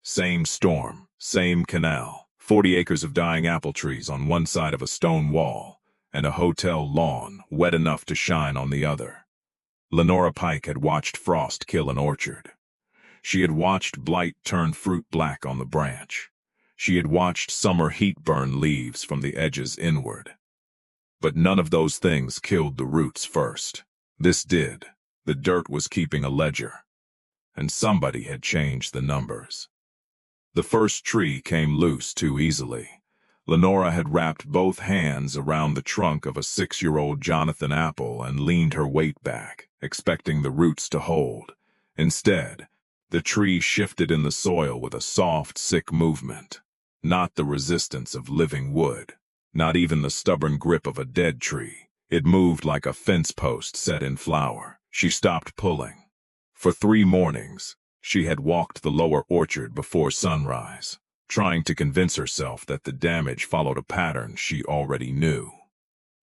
Same storm, same canal, 40 acres of dying apple trees on one side of a stone wall, and a hotel lawn wet enough to shine on the other. Lenora Pike had watched frost kill an orchard. She had watched blight turn fruit black on the branch. She had watched summer heat burn leaves from the edges inward. But none of those things killed the roots first. This did. The dirt was keeping a ledger. And somebody had changed the numbers. The first tree came loose too easily. Lenora had wrapped both hands around the trunk of a 6-year-old Jonathan apple and leaned her weight back, expecting the roots to hold. Instead, the tree shifted in the soil with a soft, sick movement. Not the resistance of living wood. Not even the stubborn grip of a dead tree. It moved like a fence post set in flower. She stopped pulling. For 3 mornings, she had walked the lower orchard before sunrise, trying to convince herself that the damage followed a pattern she already knew.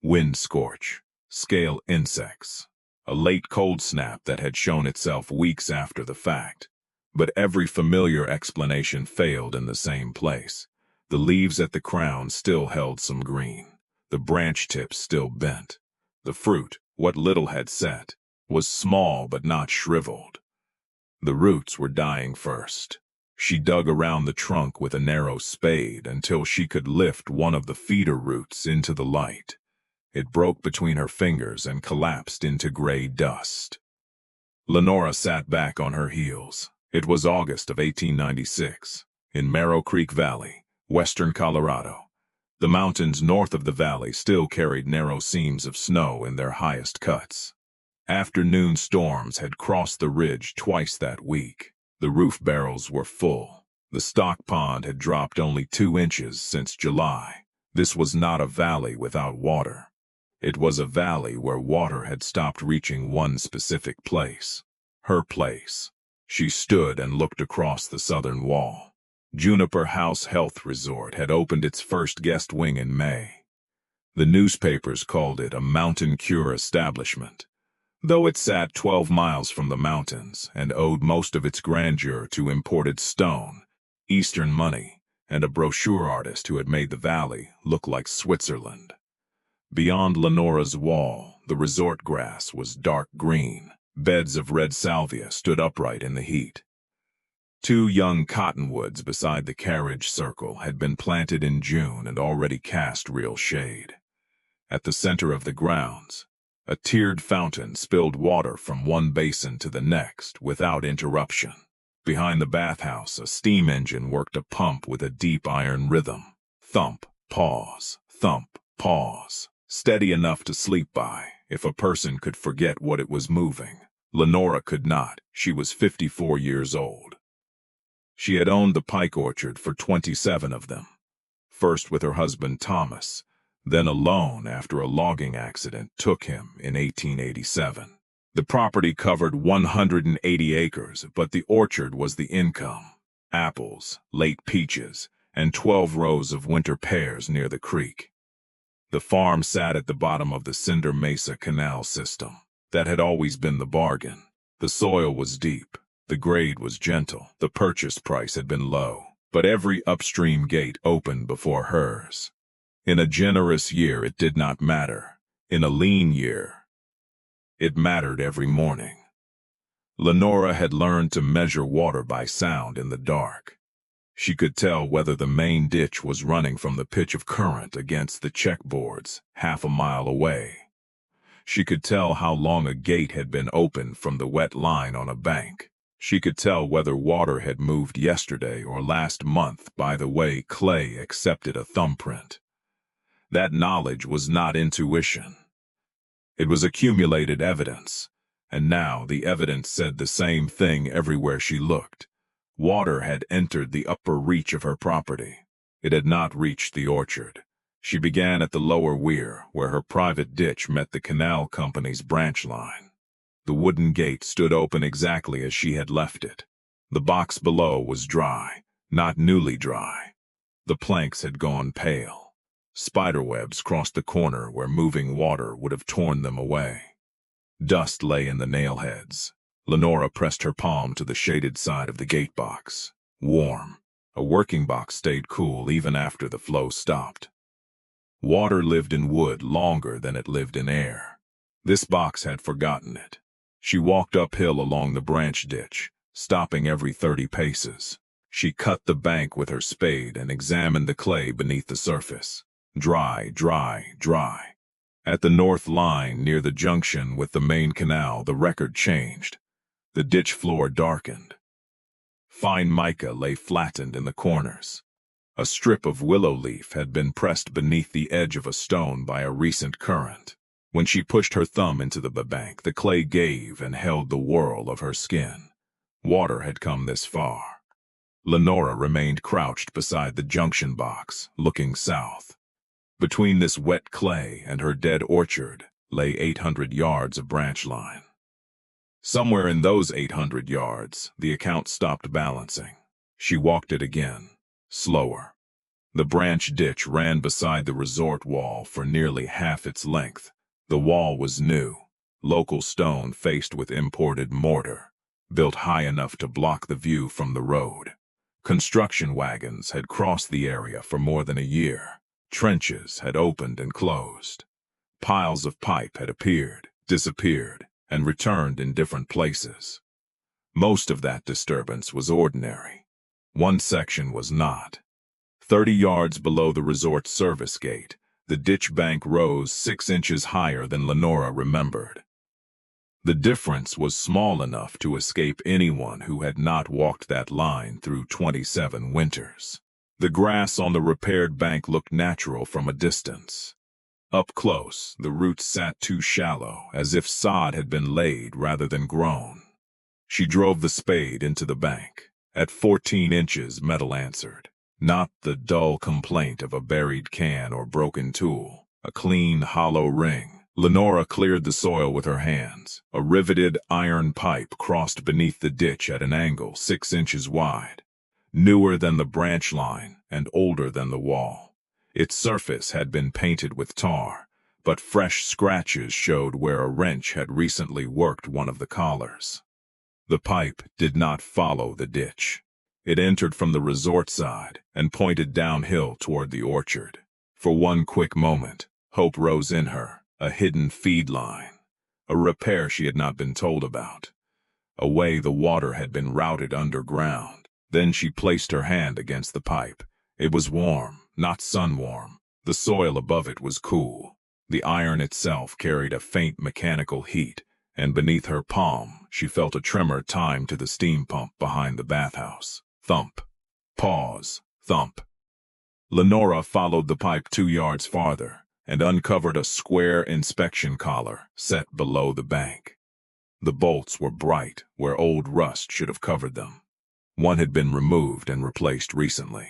Wind scorch, scale insects, a late cold snap that had shown itself weeks after the fact. But every familiar explanation failed in the same place. The leaves at the crown still held some green. The branch tips still bent. The fruit, what little had set, was small but not shriveled. The roots were dying first. She dug around the trunk with a narrow spade until she could lift one of the feeder roots into the light. It broke between her fingers and collapsed into gray dust. Lenora sat back on her heels. It was August of 1896, in Marrow Creek Valley, western Colorado. The mountains north of the valley still carried narrow seams of snow in their highest cuts. Afternoon storms had crossed the ridge twice that week. The roof barrels were full. The stock pond had dropped only 2 inches since July. This was not a valley without water. It was a valley where water had stopped reaching one specific place. Her place. She stood and looked across the southern wall. Juniper House Health Resort had opened its first guest wing in May. The newspapers called it a mountain cure establishment, though it sat 12 miles from the mountains and owed most of its grandeur to imported stone, Eastern money, and a brochure artist who had made the valley look like Switzerland. Beyond Lenora's wall, the resort grass was dark green. Beds of red salvia stood upright in the heat. 2 young cottonwoods beside the carriage circle had been planted in June and already cast real shade. At the center of the grounds, a tiered fountain spilled water from one basin to the next without interruption. Behind the bathhouse, a steam engine worked a pump with a deep iron rhythm. Thump, pause, steady enough to sleep by, if a person could forget what it was moving. Lenora could not. She was 54 years old. She had owned the Pike orchard for 27 of them, first with her husband Thomas, then alone after a logging accident took him in 1887. The property covered 180 acres, but the orchard was the income. Apples, late peaches, and 12 rows of winter pears near the creek. The farm sat at the bottom of the Cinder Mesa Canal system. That had always been the bargain. The soil was deep. The grade was gentle. The purchase price had been low. But every upstream gate opened before hers. In a generous year, it did not matter. In a lean year, it mattered every morning. Lenora had learned to measure water by sound in the dark. She could tell whether the main ditch was running from the pitch of current against the checkboards half a mile away. She could tell how long a gate had been opened from the wet line on a bank. She could tell whether water had moved yesterday or last month by the way clay accepted a thumbprint. That knowledge was not intuition. It was accumulated evidence, and now the evidence said the same thing everywhere she looked. Water had entered the upper reach of her property. It had not reached the orchard. She began at the lower weir, where her private ditch met the canal company's branch line. The wooden gate stood open exactly as she had left it. The box below was dry, not newly dry. The planks had gone pale. Spiderwebs crossed the corner where moving water would have torn them away. Dust lay in the nail heads. Lenora pressed her palm to the shaded side of the gate box. warm. A working box stayed cool even after the flow stopped. Water lived in wood longer than it lived in air. This box had forgotten it. She walked uphill along the branch ditch, stopping every 30 paces. She cut the bank with her spade and examined the clay beneath the surface. Dry, dry, dry. At the north line, near the junction with the main canal, the record changed. The ditch floor darkened. Fine mica lay flattened in the corners. A strip of willow leaf had been pressed beneath the edge of a stone by a recent current. When she pushed her thumb into the bank, the clay gave and held the whirl of her skin. Water had come this far. Lenora remained crouched beside the junction box, looking south. Between this wet clay and her dead orchard lay 800 yards of branch line. Somewhere in those 800 yards, the account stopped balancing. She walked it again, slower. The branch ditch ran beside the resort wall for nearly half its length. The wall was new, local stone faced with imported mortar, built high enough to block the view from the road. Construction wagons had crossed the area for more than a year. Trenches had opened and closed. Piles of pipe had appeared, disappeared, and returned in different places. Most of that disturbance was ordinary. One section was not. 30 yards below the resort service gate, the ditch bank rose 6 inches higher than Lenora remembered. The difference was small enough to escape anyone who had not walked that line through 27 winters. The grass on the repaired bank looked natural from a distance. Up close, the roots sat too shallow, as if sod had been laid rather than grown. She drove the spade into the bank. At 14 inches, metal answered. Not the dull complaint of a buried can or broken tool. A clean, hollow ring. Lenora cleared the soil with her hands. A riveted iron pipe crossed beneath the ditch at an angle 6 inches wide. Newer than the branch line and older than the wall. Its surface had been painted with tar, but fresh scratches showed where a wrench had recently worked one of the collars. The pipe did not follow the ditch. It entered from the resort side and pointed downhill toward the orchard. For one quick moment, hope rose in her, a hidden feed line, a repair she had not been told about, a way the water had been routed underground. Then she placed her hand against the pipe. It was warm, not sun-warm. The soil above it was cool. The iron itself carried a faint mechanical heat, and beneath her palm she felt a tremor timed to the steam pump behind the bathhouse. Thump. Pause. Thump. Lenora followed the pipe 2 yards farther and uncovered a square inspection collar set below the bank. The bolts were bright where old rust should have covered them. One had been removed and replaced recently.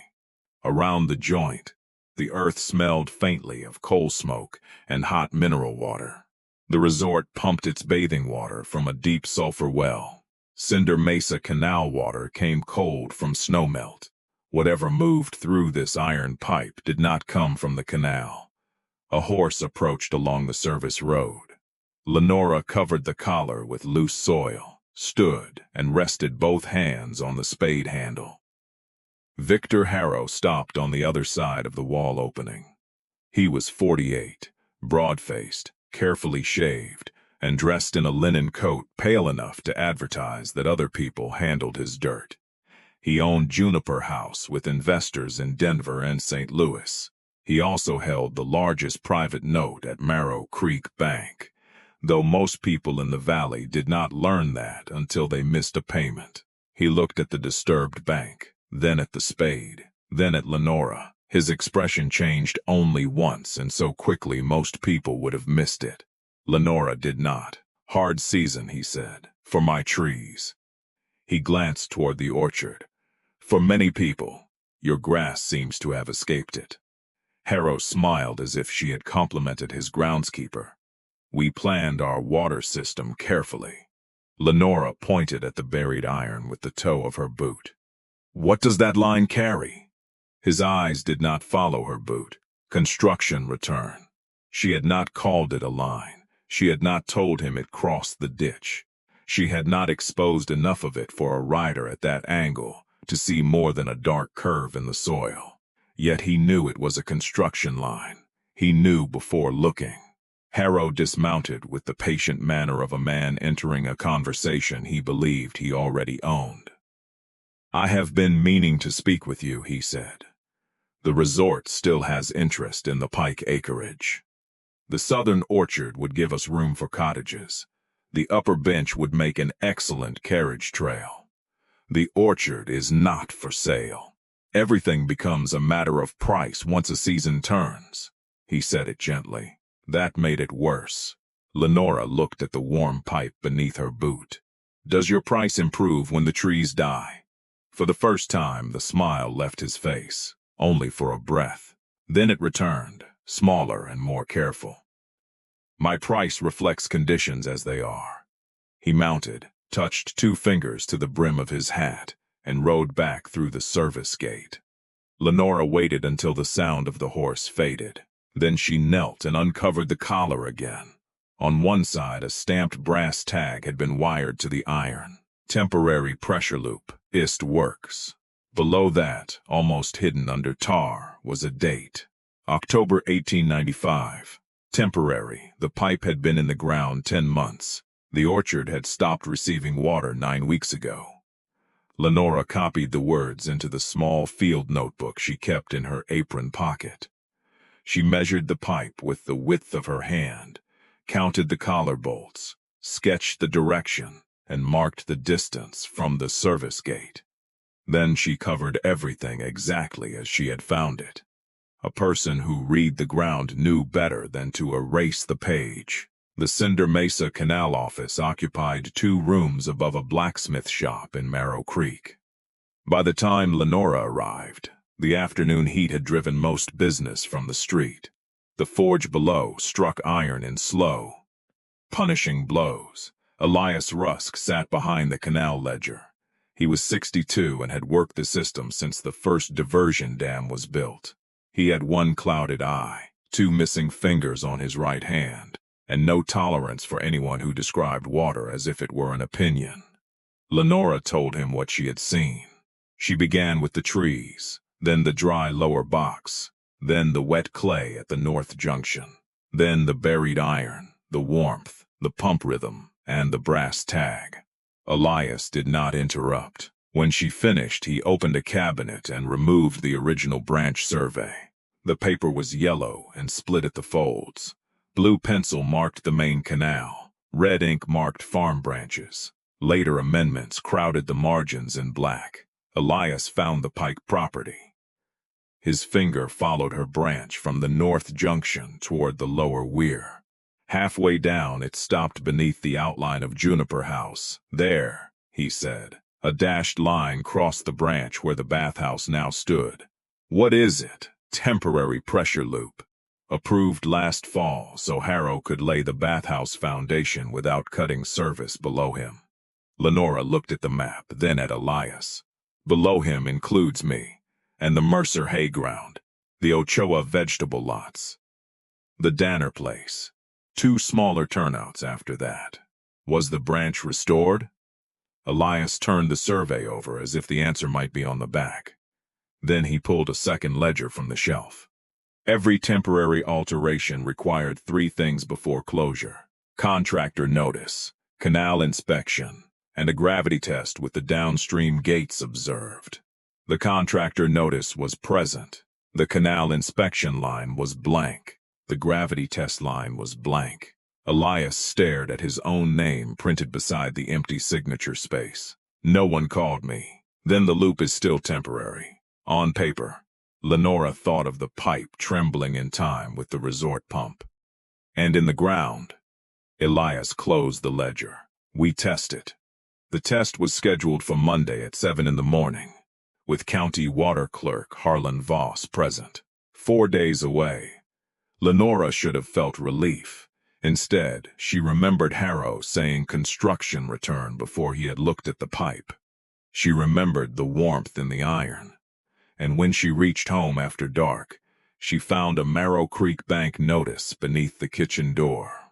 Around the joint, the earth smelled faintly of coal smoke and hot mineral water. The resort pumped its bathing water from a deep sulfur well. Cinder Mesa Canal water came cold from snowmelt. Whatever moved through this iron pipe did not come from the canal. A horse approached along the service road. Lenora covered the collar with loose soil, stood, and rested both hands on the spade handle. Victor Harrow stopped on the other side of the wall opening. He was 48, broad-faced, carefully shaved, and dressed in a linen coat pale enough to advertise that other people handled his dirt. He owned Juniper House with investors in Denver and St. Louis. He also held the largest private note at Marrow Creek Bank, though most people in the valley did not learn that until they missed a payment. He looked at the disturbed bank, then at the spade, then at Lenora. His expression changed only once, and so quickly most people would have missed it. Lenora did not. "Hard season," he said, "for my trees." He glanced toward the orchard. "For many people, your grass seems to have escaped it." Harrow smiled as if she had complimented his groundskeeper. "We planned our water system carefully." Lenora pointed at the buried iron with the toe of her boot. "What does that line carry?" His eyes did not follow her boot. Construction return. She had not called it a line. She had not told him it crossed the ditch. She had not exposed enough of it for a rider at that angle, to see more than a dark curve in the soil. Yet he knew it was a construction line. He knew before looking. Harrow dismounted with the patient manner of a man entering a conversation he believed he already owned. "I have been meaning to speak with you," he said. "The resort still has interest in the Pike acreage. The southern orchard would give us room for cottages. The upper bench would make an excellent carriage trail. The orchard is not for sale. Everything becomes a matter of price once a season turns." He said it gently. That made it worse. Lenora looked at the warm pipe beneath her boot. "Does your price improve when the trees die?" For the first time, the smile left his face, only for a breath. Then it returned, smaller and more careful. "My price reflects conditions as they are." He mounted, touched 2 fingers to the brim of his hat, and rode back through the service gate. Lenora waited until the sound of the horse faded. Then she knelt and uncovered the collar again. On one side, a stamped brass tag had been wired to the iron. "Temporary pressure loop, IST works." Below that, almost hidden under tar, was a date. October 1895. Temporary. The pipe had been in the ground 10 months. The orchard had stopped receiving water 9 weeks ago. Lenora copied the words into the small field notebook she kept in her apron pocket. She measured the pipe with the width of her hand, counted the collar bolts, sketched the direction, and marked the distance from the service gate. Then she covered everything exactly as she had found it. A person who read the ground knew better than to erase the page. The Cinder Mesa Canal office occupied 2 rooms above a blacksmith shop in Marrow Creek. By the time Lenora arrived, the afternoon heat had driven most business from the street. The forge below struck iron in slow, punishing blows. Elias Rusk sat behind the canal ledger. He was 62 and had worked the system since the first diversion dam was built. He had 1 clouded eye, 2 missing fingers on his right hand, and no tolerance for anyone who described water as if it were an opinion. Lenora told him what she had seen. She began with the trees, then the dry lower box, then the wet clay at the north junction, then the buried iron, the warmth, the pump rhythm, and the brass tag. Elias did not interrupt. When she finished, he opened a cabinet and removed the original branch survey. The paper was yellow and split at the folds. Blue pencil marked the main canal. Red ink marked farm branches. Later amendments crowded the margins in black. Elias found the Pike property. His finger followed her branch from the north junction toward the lower weir. Halfway down, it stopped beneath the outline of Juniper House. "There," he said. A dashed line crossed the branch where the bathhouse now stood. "What is it?" "Temporary pressure loop. Approved last fall so Harrow could lay the bathhouse foundation without cutting service below him." Lenora looked at the map, then at Elias. "Below him includes me, and the Mercer hay ground, the Ochoa vegetable lots, the Danner place. 2 smaller turnouts after that. Was the branch restored?" Elias turned the survey over as if the answer might be on the back. Then he pulled a second ledger from the shelf. Every temporary alteration required 3 things before closure: contractor notice, canal inspection, and a gravity test with the downstream gates observed. The contractor notice was present. The canal inspection line was blank. The gravity test line was blank. Elias stared at his own name printed beside the empty signature space. "No one called me. Then the loop is still temporary. On paper." Lenora thought of the pipe trembling in time with the resort pump. "And in the ground." Elias closed the ledger. "We test it." The test was scheduled for Monday at 7 in the morning, with County Water Clerk Harlan Voss present. 4 days away. Lenora should have felt relief. Instead, she remembered Harrow saying construction return before he had looked at the pipe. She remembered the warmth in the iron. And when she reached home after dark, she found a Marrow Creek Bank notice beneath the kitchen door.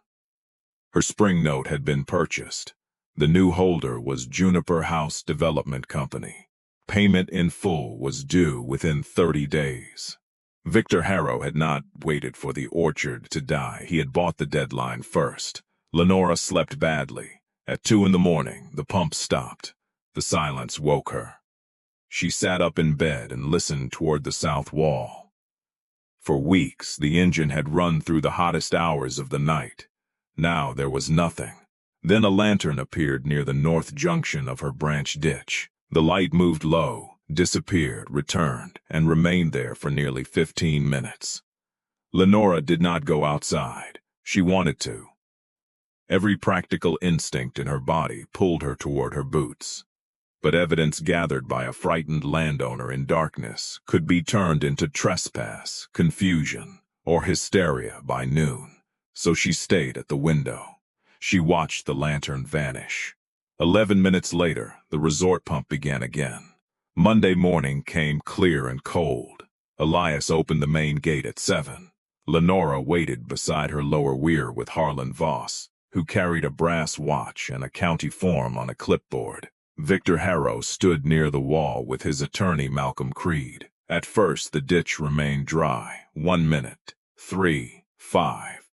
Her spring note had been purchased. The new holder was Juniper House Development Company. Payment in full was due within 30 days. Victor Harrow had not waited for the orchard to die. He had bought the deadline first. Lenora slept badly. At 2 in the morning, the pump stopped. The silence woke her. She sat up in bed and listened toward the south wall. For weeks, the engine had run through the hottest hours of the night. Now there was nothing. Then a lantern appeared near the north junction of her branch ditch. The light moved low, disappeared, returned, and remained there for nearly 15 minutes. Lenora did not go outside. She wanted to. Every practical instinct in her body pulled her toward her boots. But evidence gathered by a frightened landowner in darkness could be turned into trespass, confusion, or hysteria by noon. So she stayed at the window. She watched the lantern vanish. 11 minutes later, the resort pump began again. Monday morning came clear and cold. Elias opened the main gate at 7. Lenora waited beside her lower weir with Harlan Voss, who carried a brass watch and a county form on a clipboard. Victor Harrow stood near the wall with his attorney Malcolm Creed. At first the ditch remained dry. 1 minute, 3, 5.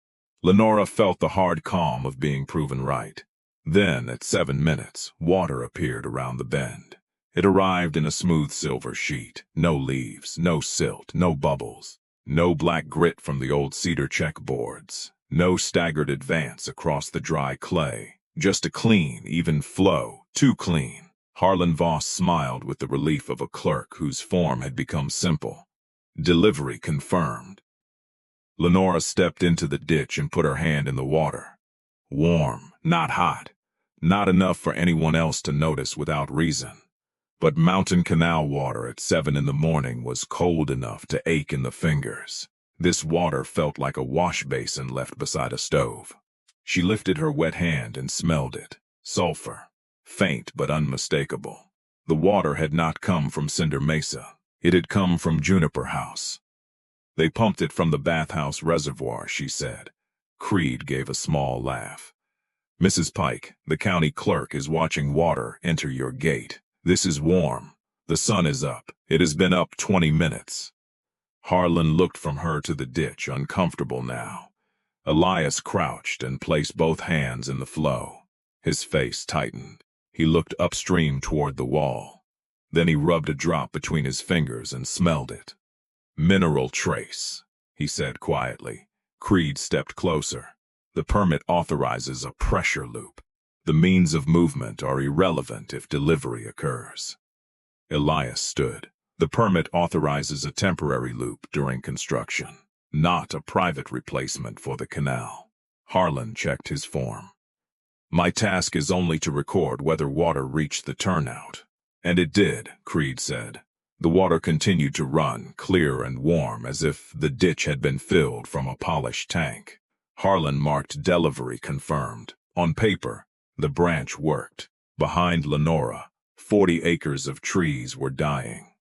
Lenora felt the hard calm of being proven right. Then, at 7 minutes, water appeared around the bend. It arrived in a smooth silver sheet. No leaves, no silt, no bubbles. No black grit from the old cedar checkboards. No staggered advance across the dry clay. Just a clean, even flow. Too clean. Harlan Voss smiled with the relief of a clerk whose form had become simple. Delivery confirmed. Lenora stepped into the ditch and put her hand in the water. Warm, not hot. Not enough for anyone else to notice without reason. But mountain canal water at 7 in the morning was cold enough to ache in the fingers. This water felt like a wash basin left beside a stove. She lifted her wet hand and smelled it. Sulfur. Faint but unmistakable. The water had not come from Cinder Mesa. It had come from Juniper House. They pumped it from the bathhouse reservoir, she said. Creed gave a small laugh. Mrs. Pike, the county clerk, is watching water enter your gate. This is warm. The sun is up. It has been up 20 minutes. Harlan looked from her to the ditch, uncomfortable now. Elias crouched and placed both hands in the flow. His face tightened. He looked upstream toward the wall. Then he rubbed a drop between his fingers and smelled it. Mineral trace, he said quietly. Creed stepped closer. The permit authorizes a pressure loop. The means of movement are irrelevant if delivery occurs. Elias stood. The permit authorizes a temporary loop during construction, not a private replacement for the canal. Harlan checked his form. My task is only to record whether water reached the turnout. And it did, Creed said. The water continued to run, clear and warm, as if the ditch had been filled from a polished tank. Harlan marked delivery confirmed. On paper, the branch worked. Behind Lenora, 40 acres of trees were dying.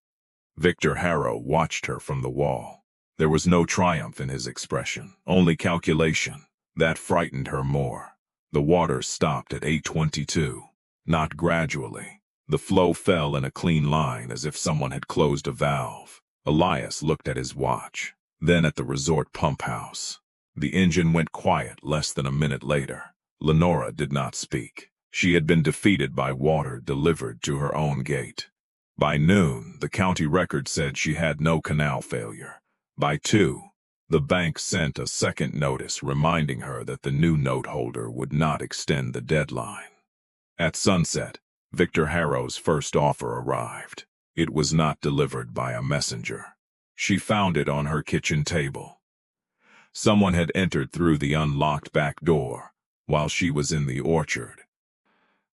Victor Harrow watched her from the wall. There was no triumph in his expression, only calculation. That frightened her more. The water stopped at 8:22. Not gradually. The flow fell in a clean line as if someone had closed a valve. Elias looked at his watch, then at the resort pump house. The engine went quiet less than a minute later. Lenora did not speak. She had been defeated by water delivered to her own gate. By noon, the county record said she had no canal failure. By 2, the bank sent a second notice reminding her that the new note holder would not extend the deadline. At sunset, Victor Harrow's first offer arrived. It was not delivered by a messenger. She found it on her kitchen table. Someone had entered through the unlocked back door while she was in the orchard.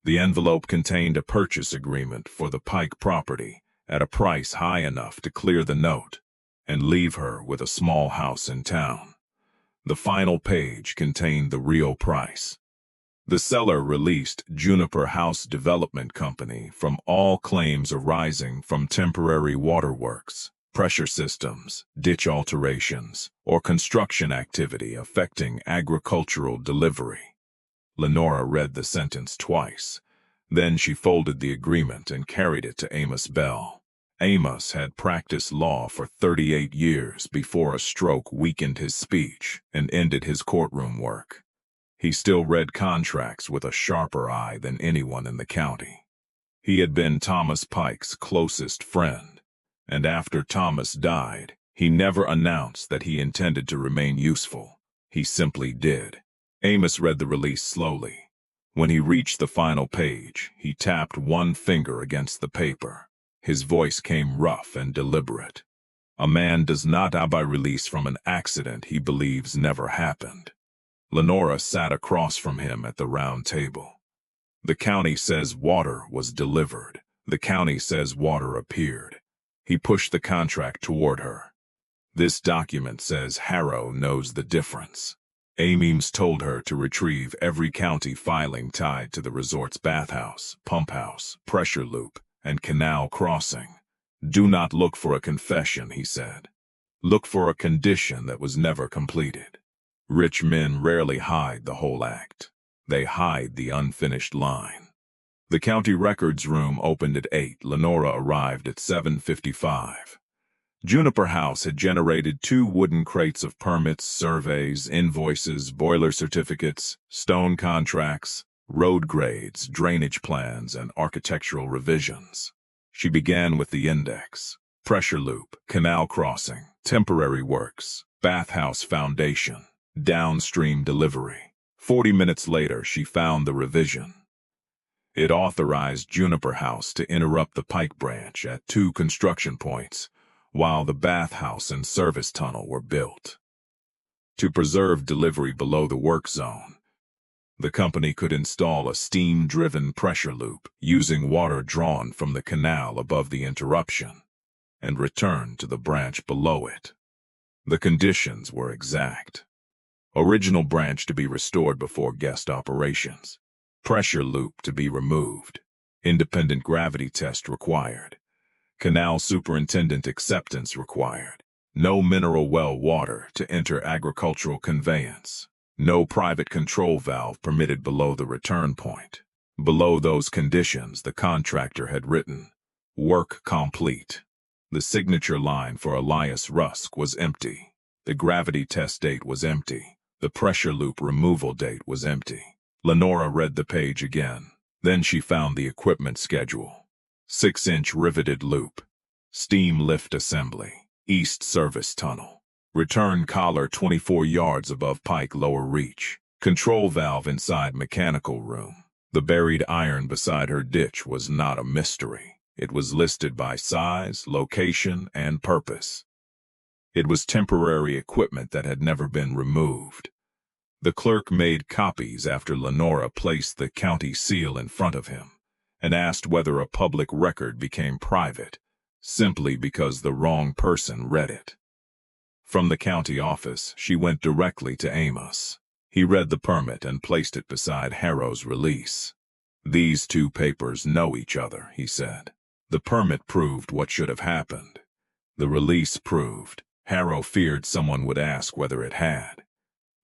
The envelope contained a purchase agreement for the Pike property at a price high enough to clear the note and leave her with a small house in town. The final page contained the real price. The seller released Juniper House Development Company from all claims arising from temporary waterworks, pressure systems, ditch alterations, or construction activity affecting agricultural delivery. Lenora read the sentence twice. Then she folded the agreement and carried it to Amos Bell. Amos had practiced law for 38 years before a stroke weakened his speech and ended his courtroom work. He still read contracts with a sharper eye than anyone in the county. He had been Thomas Pike's closest friend, and after Thomas died, he never announced that he intended to remain useful. He simply did. Amos read the release slowly. When he reached the final page, he tapped one finger against the paper. His voice came rough and deliberate. A man does not die by release from an accident he believes never happened. Lenora sat across from him at the round table. The county says water was delivered. The county says water appeared. He pushed the contract toward her. This document says Harrow knows the difference. Ames told her to retrieve every county filing tied to the resort's bathhouse, pump house, pressure loop, and canal crossing. Do not look for a confession, he said. Look for a condition that was never completed. Rich men rarely hide the whole act. They hide the unfinished line. The county records room opened at 8. Lenora arrived at 7:55. Juniper House had generated 2 wooden crates of permits, surveys, invoices, boiler certificates, stone contracts, road grades, drainage plans, and architectural revisions. She began with the index: pressure loop, canal crossing, temporary works, bathhouse foundation, downstream delivery. 40 minutes later, she found the revision. It authorized Juniper House to interrupt the Pike branch at 2 construction points, while the bathhouse and service tunnel were built. To preserve delivery below the work zone, the company could install a steam-driven pressure loop using water drawn from the canal above the interruption and return to the branch below it. The conditions were exact. Original branch to be restored before guest operations. Pressure loop to be removed. Independent gravity test required. Canal superintendent acceptance required. No mineral well water to enter agricultural conveyance. No private control valve permitted below the return point. Below those conditions, the contractor had written, "Work complete." The signature line for Elias Rusk was empty. The gravity test date was empty. The pressure loop removal date was empty. Lenora read the page again. Then she found the equipment schedule. 6-inch riveted loop. Steam lift assembly. East service tunnel. Return collar 24 yards above Pike lower reach. Control valve inside mechanical room. The buried iron beside her ditch was not a mystery. It was listed by size, location, and purpose. It was temporary equipment that had never been removed. The clerk made copies after Lenora placed the county seal in front of him and asked whether a public record became private, simply because the wrong person read it. From the county office, she went directly to Amos. He read the permit and placed it beside Harrow's release. "These 2 papers know each other," he said. The permit proved what should have happened. The release proved. Harrow feared someone would ask whether it had.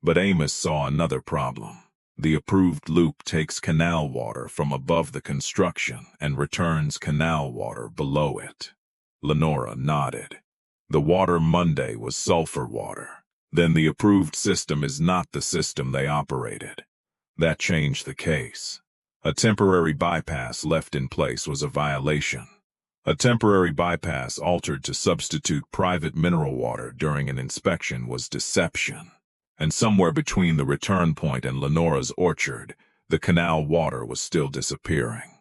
But Amos saw another problem. The approved loop takes canal water from above the construction and returns canal water below it. Lenora nodded. The water Monday was sulfur water. Then the approved system is not the system they operated. That changed the case. A temporary bypass left in place was a violation. A temporary bypass altered to substitute private mineral water during an inspection was deception. And somewhere between the return point and Lenora's orchard, the canal water was still disappearing.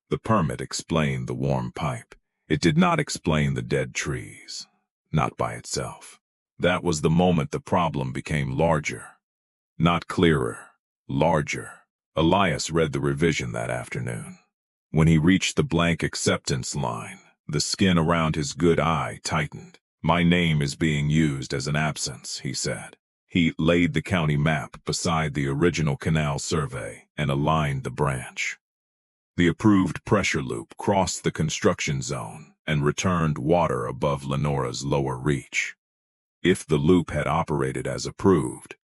The permit explained the warm pipe. It did not explain the dead trees. Not by itself. That was the moment the problem became larger. Not clearer, larger. Elias read the revision that afternoon. When he reached the blank acceptance line, the skin around his good eye tightened. "My name is being used as an absence," he said. He laid the county map beside the original canal survey and aligned the branch. The approved pressure loop crossed the construction zone and returned water above Lenora's lower reach. If the loop had operated as approved,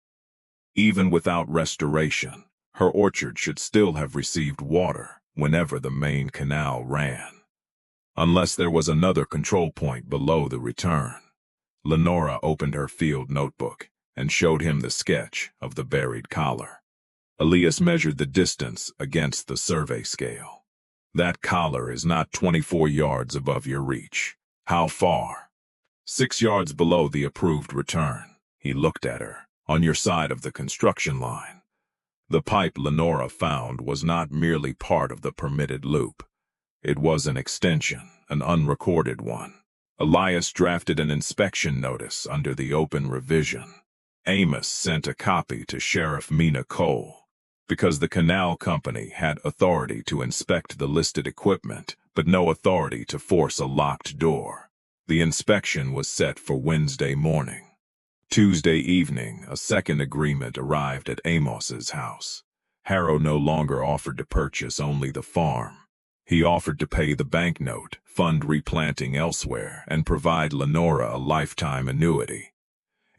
even without restoration, her orchard should still have received water. whenever the main canal ran, unless there was another control point below the return. Lenora opened her field notebook and showed him the sketch of the buried collar. Elias measured the distance against the survey scale. That collar is not 24 yards above your reach. How far? 6 yards below the approved return. He looked at her. On your side of the construction line. The pipe Lenora found was not merely part of the permitted loop. It was an extension, an unrecorded one. Elias drafted an inspection notice under the open revision. Amos sent a copy to Sheriff Mina Cole, because the canal company had authority to inspect the listed equipment, but no authority to force a locked door. The inspection was set for Wednesday morning. Tuesday evening, a second agreement arrived at Amos's house. Harrow no longer offered to purchase only the farm. He offered to pay the banknote, fund replanting elsewhere, and provide Lenora a lifetime annuity.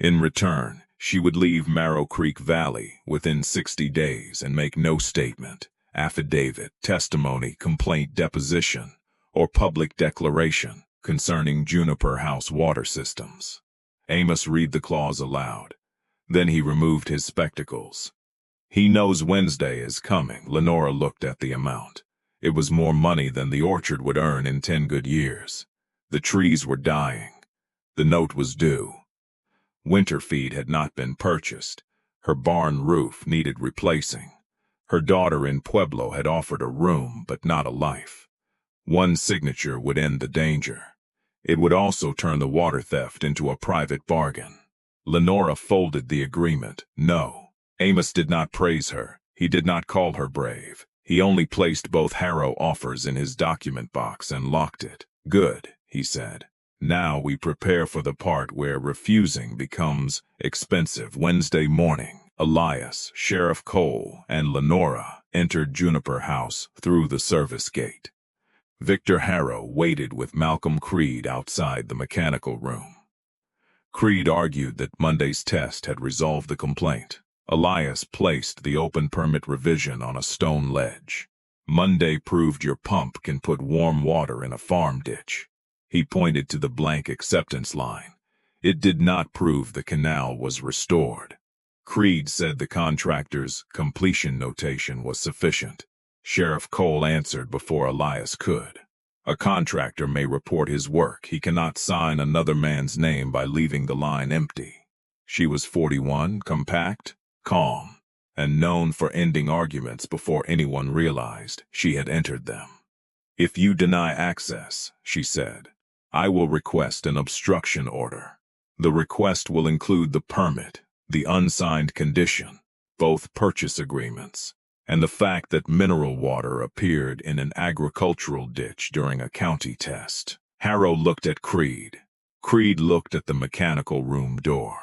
In return, she would leave Marrow Creek Valley within 60 days and make no statement, affidavit, testimony, complaint, deposition, or public declaration concerning Juniper House water systems. Amos read the clause aloud. Then he removed his spectacles. He knows Wednesday is coming. Lenora looked at the amount. It was more money than the orchard would earn in 10 good years. The trees were dying. The note was due. Winter feed had not been purchased. Her barn roof needed replacing. Her daughter in Pueblo had offered a room, but not a life. One signature would end the danger. It would also turn the water theft into a private bargain. Lenora folded the agreement. No. Amos did not praise her. He did not call her brave. He only placed both Harrow offers in his document box and locked it. Good, he said. Now we prepare for the part where refusing becomes expensive. Wednesday morning, Elias, Sheriff Cole, and Lenora entered Juniper House through the service gate. Victor Harrow waited with Malcolm Creed outside the mechanical room. Creed argued that Monday's test had resolved the complaint. Elias placed the open permit revision on a stone ledge. Monday proved your pump can put warm water in a farm ditch. He pointed to the blank acceptance line. It did not prove the canal was restored. Creed said the contractor's completion notation was sufficient. Sheriff Cole answered before Elias could. A contractor may report his work. He cannot sign another man's name by leaving the line empty. She was 41, compact, calm, and known for ending arguments before anyone realized she had entered them. If you deny access, she said, I will request an obstruction order. The request will include the permit, the unsigned condition, both purchase agreements, and the fact that mineral water appeared in an agricultural ditch during a county test. Harrow looked at Creed. Creed looked at the mechanical room door.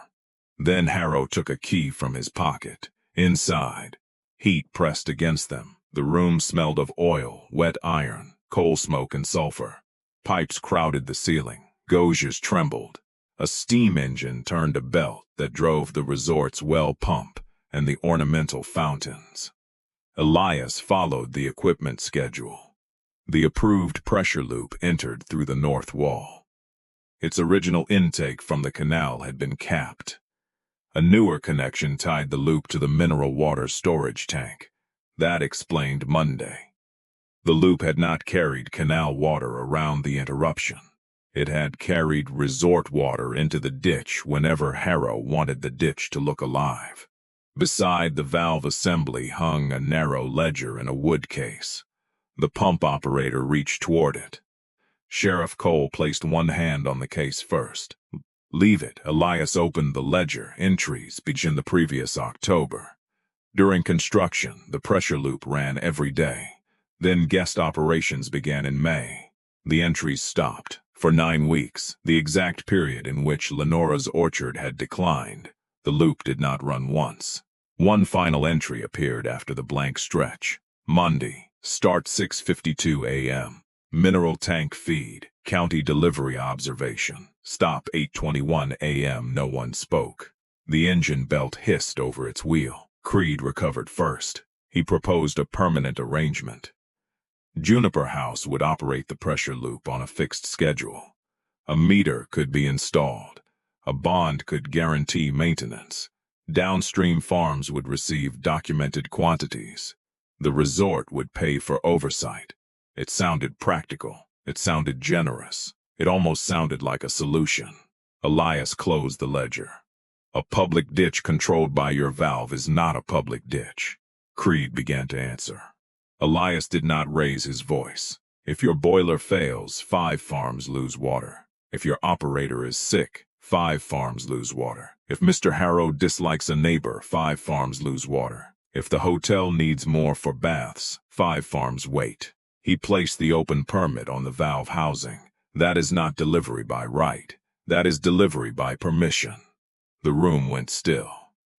Then Harrow took a key from his pocket. Inside, heat pressed against them. The room smelled of oil, wet iron, coal smoke, and sulfur. Pipes crowded the ceiling. Gauges trembled. A steam engine turned a belt that drove the resort's well pump and the ornamental fountains. Elias followed the equipment schedule. The approved pressure loop entered through the north wall. Its original intake from the canal had been capped. A newer connection tied the loop to the mineral water storage tank. That explained Monday. The loop had not carried canal water around the interruption. It had carried resort water into the ditch whenever Harrow wanted the ditch to look alive. Beside the valve assembly hung a narrow ledger in a wood case. The pump operator reached toward it. Sheriff Cole placed one hand on the case first. Leave it. Elias opened the ledger. Entries began the previous October. During construction, the pressure loop ran every day. Then guest operations began in May. The entries stopped. For 9 weeks, the exact period in which Lenora's orchard had declined, the loop did not run once. One final entry appeared after the blank stretch. Monday, start 6:52 a.m. Mineral tank feed, county delivery observation. Stop 8:21 a.m. No one spoke. The engine belt hissed over its wheel. Creed recovered first. He proposed a permanent arrangement. Juniper House would operate the pressure loop on a fixed schedule. A meter could be installed. A bond could guarantee maintenance. Downstream farms would receive documented quantities. The resort would pay for oversight. It sounded practical. It sounded generous. It almost sounded like a solution. Elias closed the ledger. A public ditch controlled by your valve is not a public ditch. Creed began to answer. Elias did not raise his voice. If your boiler fails, 5 farms lose water. If your operator is sick, 5 farms lose water. If Mr. Harrow dislikes a neighbor, 5 farms lose water. If the hotel needs more for baths, 5 farms wait. He placed the open permit on the valve housing. That is not delivery by right. That is delivery by permission. The room went still.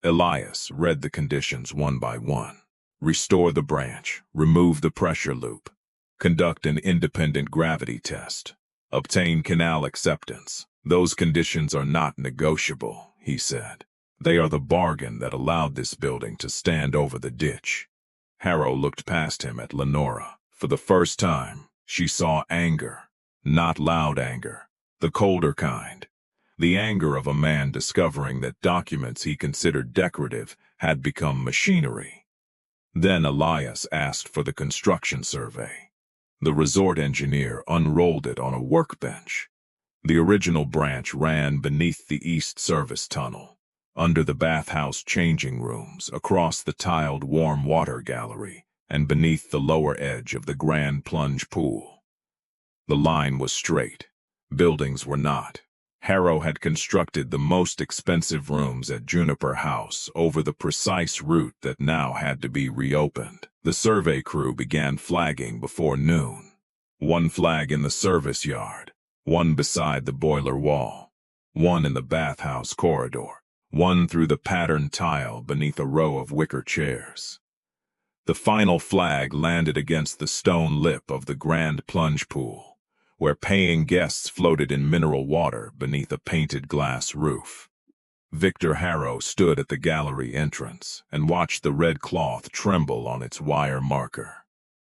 Elias read the conditions one by one. Restore the branch. Remove the pressure loop. Conduct an independent gravity test. Obtain canal acceptance. Those conditions are not negotiable, he said. They are the bargain that allowed this building to stand over the ditch. Harrow looked past him at Lenora. For the first time, she saw anger. Not loud anger. The colder kind. The anger of a man discovering that documents he considered decorative had become machinery. Then Elias asked for the construction survey. The resort engineer unrolled it on a workbench. The original branch ran beneath the East Service Tunnel, under the bathhouse changing rooms, across the tiled warm water gallery, and beneath the lower edge of the grand plunge pool. The line was straight. Buildings were not. Harrow had constructed the most expensive rooms at Juniper House over the precise route that now had to be reopened. The survey crew began flagging before noon. 1 flag in the service yard, 1 beside the boiler wall, 1 in the bathhouse corridor, 1 through the patterned tile beneath a row of wicker chairs. The final flag landed against the stone lip of the grand plunge pool, where paying guests floated in mineral water beneath a painted glass roof. Victor Harrow stood at the gallery entrance and watched the red cloth tremble on its wire marker.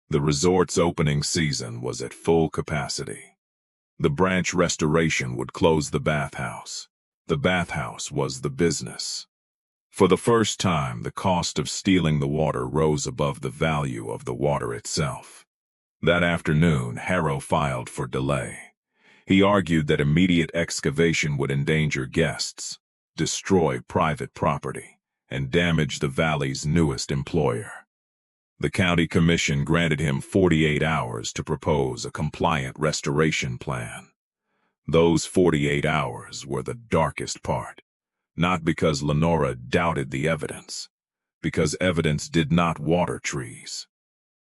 The resort's opening season was at full capacity. The branch restoration would close the bathhouse. The bathhouse was the business. For the first time, the cost of stealing the water rose above the value of the water itself. That afternoon, Harrow filed for delay. He argued that immediate excavation would endanger guests, destroy private property, and damage the valley's newest employer. The county commission granted him 48 hours to propose a compliant restoration plan. Those 48 hours were the darkest part, not because Lenora doubted the evidence, because evidence did not water trees.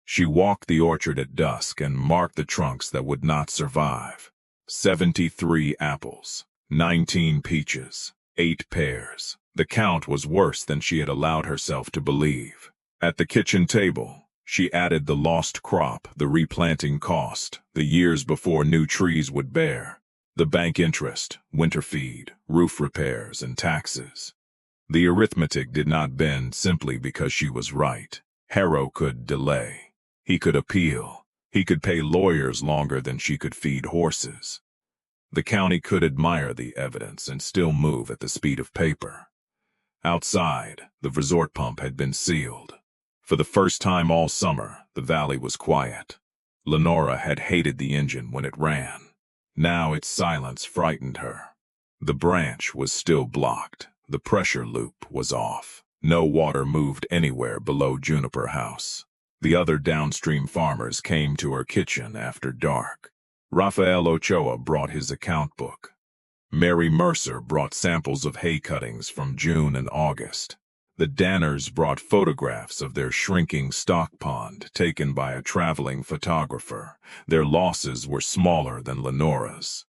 She walked the orchard at dusk and marked the trunks that would not survive. 73 apples, 19 peaches, 8 pears. The count was worse than she had allowed herself to believe. At the kitchen table, she added the lost crop, the replanting cost, the years before new trees would bear, the bank interest, winter feed, roof repairs, and taxes. The arithmetic did not bend simply because she was right. Harrow could delay. He could appeal. He could pay lawyers longer than she could feed horses. The county could admire the evidence and still move at the speed of paper. Outside, the resort pump had been sealed. For the first time all summer, the valley was quiet. Lenora had hated the engine when it ran. Now its silence frightened her. The branch was still blocked. The pressure loop was off. No water moved anywhere below Juniper House. The other downstream farmers came to her kitchen after dark. Rafael Ochoa brought his account book. Mary Mercer brought samples of hay cuttings from June and August. The Danners brought photographs of their shrinking stock pond taken by a traveling photographer. Their losses were smaller than Lenora's.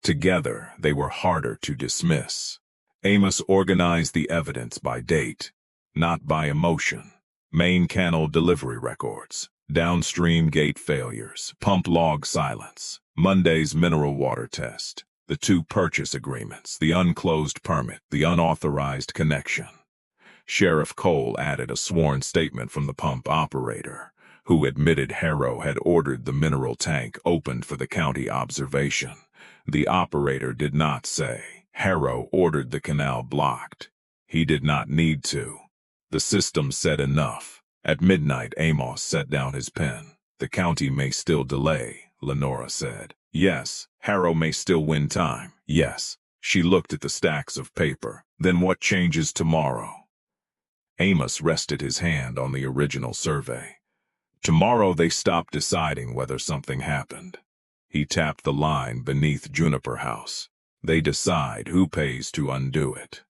Together, they were harder to dismiss. Amos organized the evidence by date, not by emotion. Main canal delivery records, downstream gate failures, pump log silence, Monday's mineral water test, the 2 purchase agreements, the unclosed permit, the unauthorized connection. Sheriff Cole added a sworn statement from the pump operator, who admitted Harrow had ordered the mineral tank opened for the county observation. The operator did not say Harrow ordered the canal blocked. He did not need to. The system said enough. At midnight, Amos set down his pen. The county may still delay, Lenora said. Yes, Harrow may still win time. Yes. She looked at the stacks of paper. Then what changes tomorrow? Amos rested his hand on the original survey. Tomorrow they stop deciding whether something happened. He tapped the line beneath Juniper House. They decide who pays to undo it.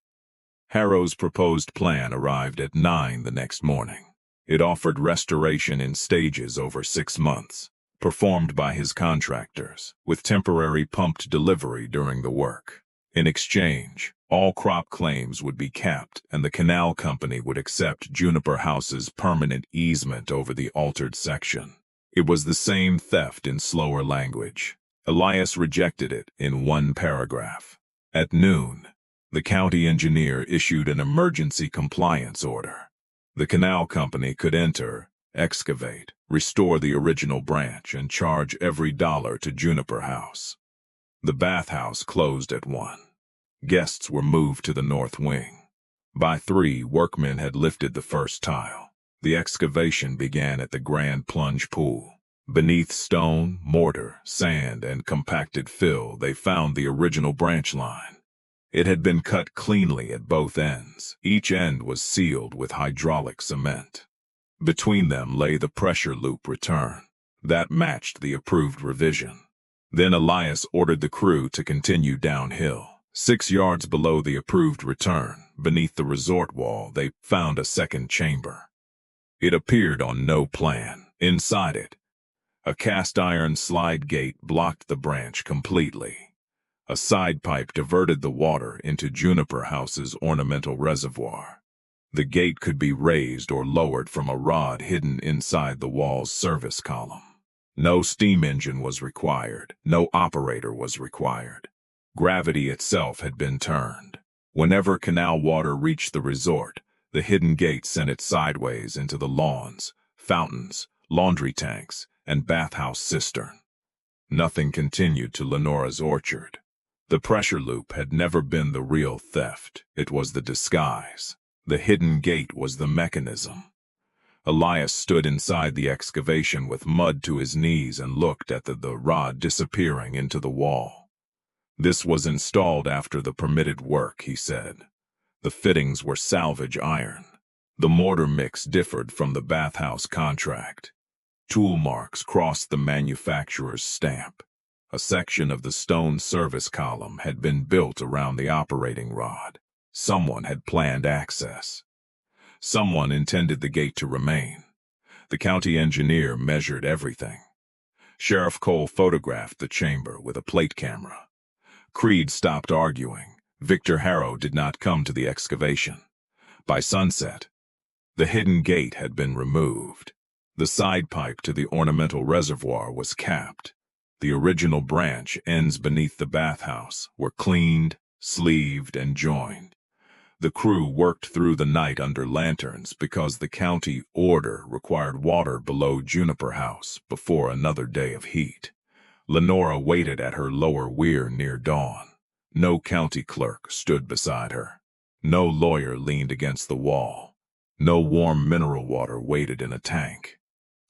Harrow's proposed plan arrived at 9 the next morning. It offered restoration in stages over 6 months, performed by his contractors, with temporary pumped delivery during the work. In exchange, all crop claims would be capped and the canal company would accept Juniper House's permanent easement over the altered section. It was the same theft in slower language. Elias rejected it in one paragraph. At noon, the county engineer issued an emergency compliance order. The canal company could enter, excavate, restore the original branch, and charge every dollar to Juniper House. The bathhouse closed at 1. Guests were moved to the north wing. By 3, workmen had lifted the first tile. The excavation began at the grand plunge pool. Beneath stone, mortar, sand, and compacted fill, they found the original branch line. It had been cut cleanly at both ends. Each end was sealed with hydraulic cement. Between them lay the pressure loop return. That matched the approved revision. Then Elias ordered the crew to continue downhill. 6 yards below the approved return, beneath the resort wall, they found a second chamber. It appeared on no plan. Inside it, a cast-iron slide gate blocked the branch completely. A side pipe diverted the water into Juniper House's ornamental reservoir. The gate could be raised or lowered from a rod hidden inside the wall's service column. No steam engine was required. No operator was required. Gravity itself had been turned. Whenever canal water reached the resort, the hidden gate sent it sideways into the lawns, fountains, laundry tanks, and bathhouse cistern. Nothing continued to Lenora's orchard. The pressure loop had never been the real theft. It was the disguise. The hidden gate was the mechanism. Elias stood inside the excavation with mud to his knees and looked at the rod disappearing into the wall. This was installed after the permitted work, he said. The fittings were salvage iron. The mortar mix differed from the bathhouse contract. Tool marks crossed the manufacturer's stamp. A section of the stone service column had been built around the operating rod. Someone had planned access. Someone intended the gate to remain. The county engineer measured everything. Sheriff Cole photographed the chamber with a plate camera. Creed stopped arguing. Victor Harrow did not come to the excavation. By sunset, the hidden gate had been removed. The side pipe to the ornamental reservoir was capped. The original branch ends beneath the bathhouse were cleaned, sleeved, and joined. The crew worked through the night under lanterns because the county order required water below Juniper House before another day of heat. Lenora waited at her lower weir near dawn. No county clerk stood beside her. No lawyer leaned against the wall. No warm mineral water waited in a tank.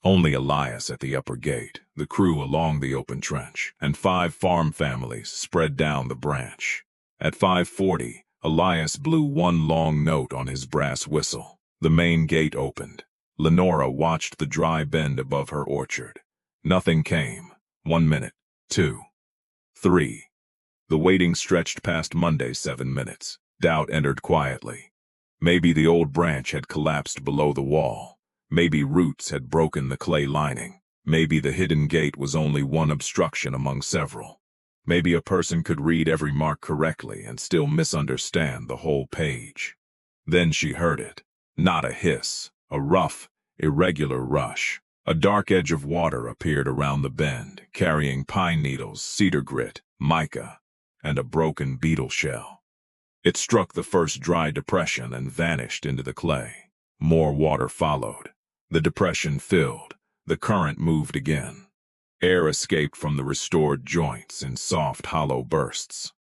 Only Elias at the upper gate, the crew along the open trench, and 5 farm families spread down the branch. At 5:40, Elias blew one long note on his brass whistle. The main gate opened. Lenora watched the dry bend above her orchard. Nothing came. 1 minute, 2, 3. The waiting stretched past Monday 7 minutes. Doubt entered quietly. Maybe the old branch had collapsed below the wall. Maybe roots had broken the clay lining. Maybe the hidden gate was only one obstruction among several. Maybe a person could read every mark correctly and still misunderstand the whole page. Then she heard it. Not a hiss, a rough, irregular rush. A dark edge of water appeared around the bend, carrying pine needles, cedar grit, mica, and a broken beetle shell. It struck the first dry depression and vanished into the clay. More water followed. The depression filled. The current moved again. Air escaped from the restored joints in soft, hollow bursts.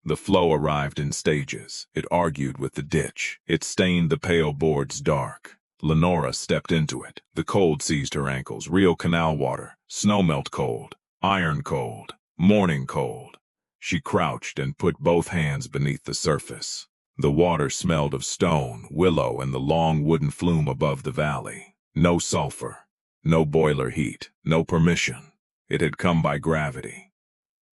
The flow arrived in stages. It argued with the ditch. It stained the pale boards dark. Lenora stepped into it. The cold seized her ankles. Real canal water. Snowmelt cold. Iron cold. Morning cold. She crouched and put both hands beneath the surface. The water smelled of stone, willow, and the long wooden flume above the valley. No sulfur. No boiler heat. No permission. It had come by gravity.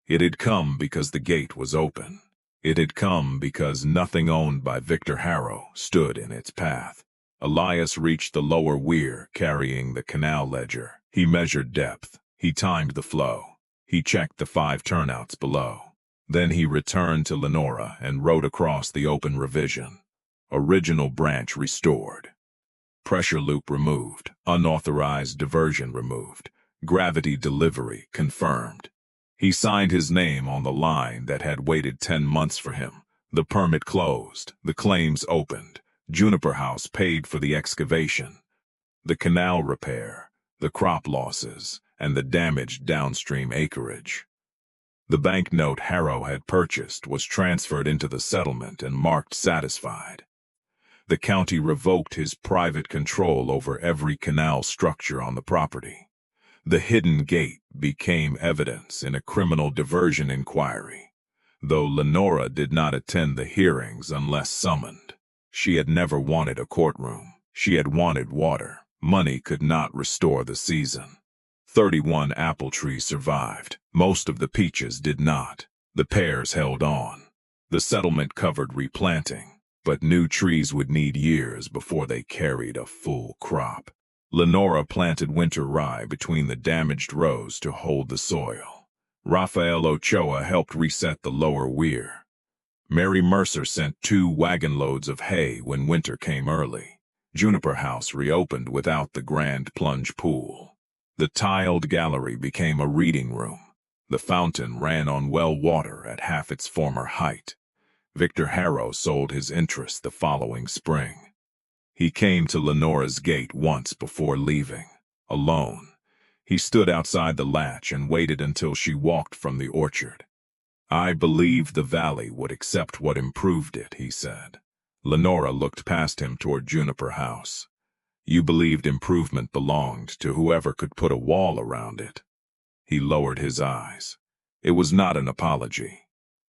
It had come because the gate was open. It had come because nothing owned by Victor Harrow stood in its path. Elias reached the lower weir, carrying the canal ledger. He measured depth. He timed the flow. He checked the 5 turnouts below. Then he returned to Lenora and wrote across the open revision. Original branch restored. Pressure loop removed. Unauthorized diversion removed. Gravity delivery confirmed. He signed his name on the line that had waited 10 months for him. The permit closed. The claims opened. Juniper House paid for the excavation, the canal repair, the crop losses, and the damaged downstream acreage. The banknote Harrow had purchased was transferred into the settlement and marked satisfied. The county revoked his private control over every canal structure on the property. The hidden gate became evidence in a criminal diversion inquiry, though Lenora did not attend the hearings unless summoned. She had never wanted a courtroom. She had wanted water. Money could not restore the season. 31 apple trees survived. Most of the peaches did not. The pears held on. The settlement covered replanting, but new trees would need years before they carried a full crop. Lenora planted winter rye between the damaged rows to hold the soil. Rafael Ochoa helped reset the lower weir. Mary Mercer sent 2 wagon loads of hay when winter came early. Juniper House reopened without the grand plunge pool. The tiled gallery became a reading room. The fountain ran on well water at half its former height. Victor Harrow sold his interest the following spring. He came to Lenora's gate once before leaving, alone. He stood outside the latch and waited until she walked from the orchard. I believed the valley would accept what improved it, he said. Lenora looked past him toward Juniper House. You believed improvement belonged to whoever could put a wall around it. He lowered his eyes. It was not an apology.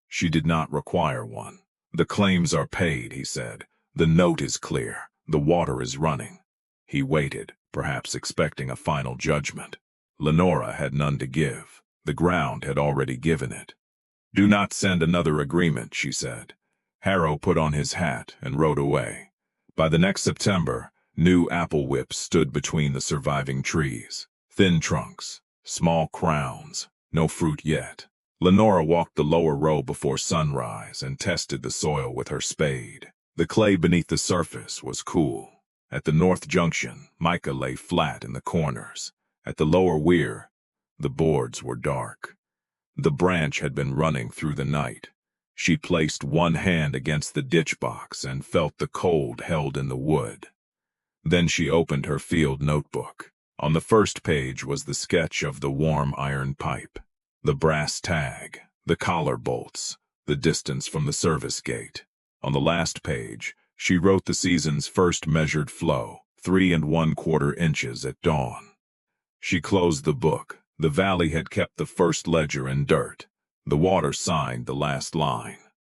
She did not require one. The claims are paid, he said. The note is clear. The water is running. He waited, perhaps expecting a final judgment. Lenora had none to give. The ground had already given it. Do not send another agreement, she said. Harrow put on his hat and rode away. By the next September, new apple whips stood between the surviving trees. Thin trunks, small crowns, no fruit yet. Lenora walked the lower row before sunrise and tested the soil with her spade. The clay beneath the surface was cool. At the north junction, mica lay flat in the corners. At the lower weir, the boards were dark. The branch had been running through the night. She placed one hand against the ditch box and felt the cold held in the wood. Then she opened her field notebook. On the first page was the sketch of the warm iron pipe, the brass tag, the collar bolts, the distance from the service gate. On the last page, she wrote the season's first measured flow, 3 1/4 inches at dawn. She closed the book. The valley had kept the first ledger in dirt. The water signed the last line.